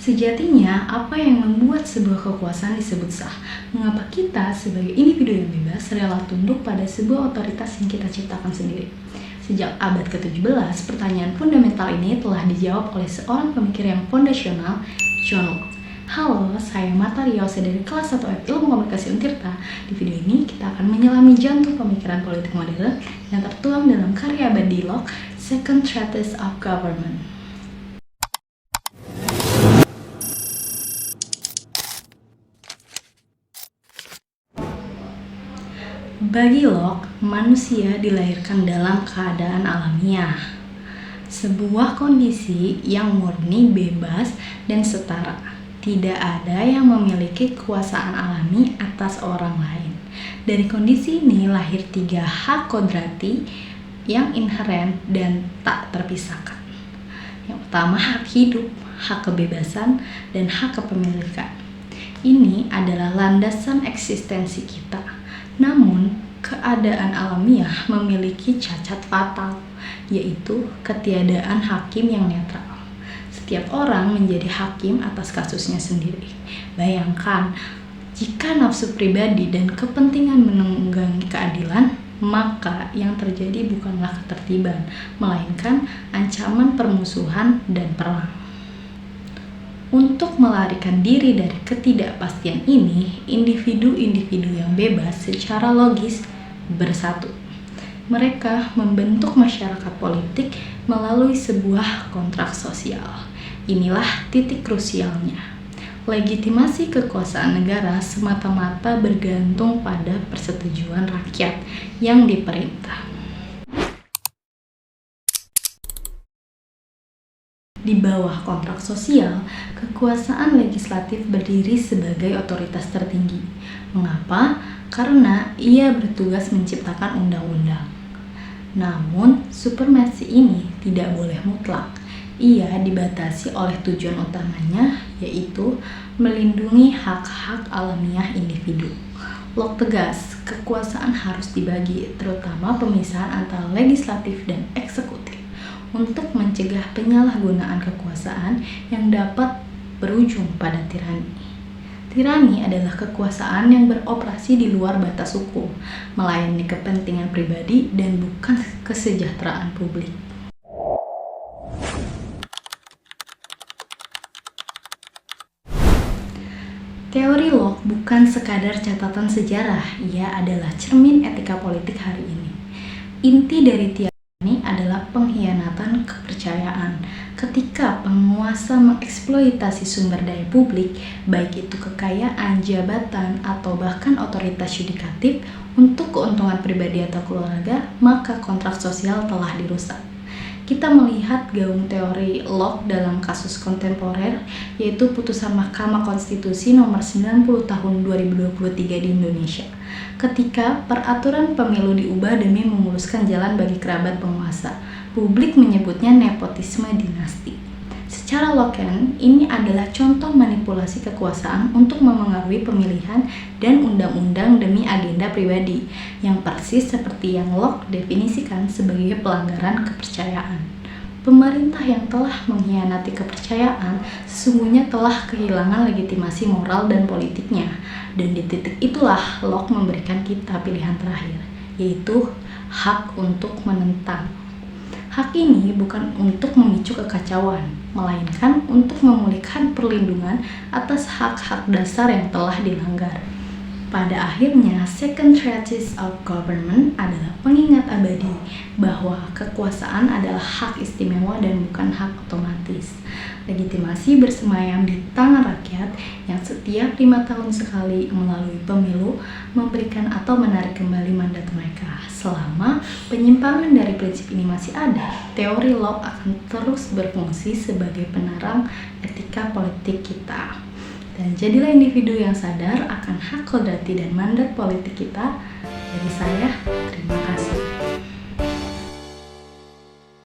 Sejatinya, apa yang membuat sebuah kekuasaan disebut sah? Mengapa kita sebagai individu yang bebas rela tunduk pada sebuah otoritas yang kita ciptakan sendiri? Sejak abad ke-17, pertanyaan fundamental ini telah dijawab oleh seorang pemikir yang fondasional, John Locke. Halo, saya Mata Riose dari kelas 1F Ilmu Komunikasi Untirta. Di video ini kita akan menyelami jantung pemikiran politik modern yang tertuang dalam karya abadi Locke, Second Treatise of Government. Bagi Locke, manusia dilahirkan dalam keadaan alamiah, sebuah kondisi yang murni, bebas, dan setara. Tidak ada yang memiliki kekuasaan alami atas orang lain. Dari kondisi ini lahir 3 hak kodrati yang inheren dan tak terpisahkan. Yang pertama, hak hidup, hak kebebasan, dan hak kepemilikan. Ini adalah landasan eksistensi kita. Namun, keadaan alamiah memiliki cacat fatal, yaitu ketiadaan hakim yang netral. Setiap orang menjadi hakim atas kasusnya sendiri. Bayangkan, jika nafsu pribadi dan kepentingan menunggangi keadilan, maka yang terjadi bukanlah ketertiban, melainkan ancaman permusuhan dan perang. Untuk melarikan diri dari ketidakpastian ini, individu-individu yang bebas secara logis bersatu. Mereka membentuk masyarakat politik melalui sebuah kontrak sosial. Inilah titik krusialnya. Legitimasi kekuasaan negara semata-mata bergantung pada persetujuan rakyat yang diperintah. Di bawah kontrak sosial, kekuasaan legislatif berdiri sebagai otoritas tertinggi. Mengapa? Karena ia bertugas menciptakan undang-undang. Namun, supremasi ini tidak boleh mutlak. Ia dibatasi oleh tujuan utamanya, yaitu melindungi hak-hak alamiah individu. Locke tegas, kekuasaan harus dibagi, terutama pemisahan antara legislatif dan eksekutif, untuk mencegah penyalahgunaan kekuasaan yang dapat berujung pada tirani. Tirani adalah kekuasaan yang beroperasi di luar batas hukum, melayani kepentingan pribadi dan bukan kesejahteraan publik. Teori Locke bukan sekadar catatan sejarah, ia adalah cermin etika politik hari ini. Inti dari teori ini adalah pengkhianatan kepercayaan. Ketika penguasa mengeksploitasi sumber daya publik, baik itu kekayaan, jabatan, atau bahkan otoritas yudikatif untuk keuntungan pribadi atau keluarga, maka kontrak sosial telah dirusak. Kita melihat gaung teori Locke dalam kasus kontemporer, yaitu putusan Mahkamah Konstitusi nomor 90 tahun 2023 di Indonesia. Ketika peraturan pemilu diubah demi memuluskan jalan bagi kerabat penguasa, publik menyebutnya nepotisme dinasti. Secara Lockean, ini adalah contoh manipulasi kekuasaan untuk memengaruhi pemilihan dan undang-undang demi agenda pribadi, yang persis seperti yang Locke definisikan sebagai pelanggaran kepercayaan. Pemerintah yang telah mengkhianati kepercayaan sesungguhnya telah kehilangan legitimasi moral dan politiknya. Dan di titik itulah Locke memberikan kita pilihan terakhir, yaitu hak untuk menentang. Hak ini bukan untuk memicu kekacauan, melainkan untuk memulihkan perlindungan atas hak-hak dasar yang telah dilanggar. Pada akhirnya, Second Treatise of Government adalah pengingat abadi bahwa kekuasaan adalah hak istimewa dan bukan hak otomatis. Legitimasi bersemayam di tangan rakyat yang setiap 5 tahun sekali melalui pemilu memberikan atau menarik kembali mandat mereka. Selama penyimpangan dari prinsip ini masih ada, teori Locke akan terus berfungsi sebagai penerang etika politik kita. Dan jadilah individu yang sadar akan hak kodrati dan mandat politik kita. Dari saya,